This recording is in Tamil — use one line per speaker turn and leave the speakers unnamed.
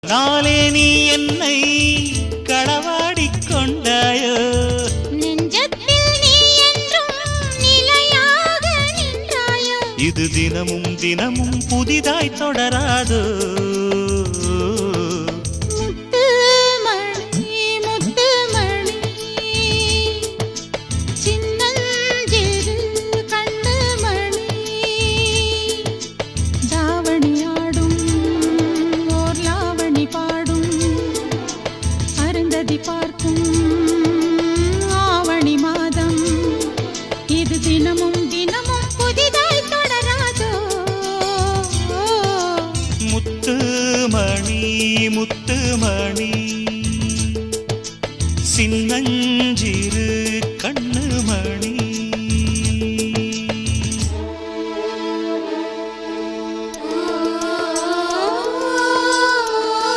நாளே நீ என்னை களவாடிக் கொண்டாயோ
நெஞ்சத்தில் நீ என்றும் நிலையாக நின்றாயோ
இது தினமும் தினமும் புதிதாய் தொடராதோ
பார்க்கும் ஆவணி மாதம் இது தினமும் தினமும் புதிதாய் தொடராதோ
முத்துமணி முத்துமணி சின்னஞ்சிறு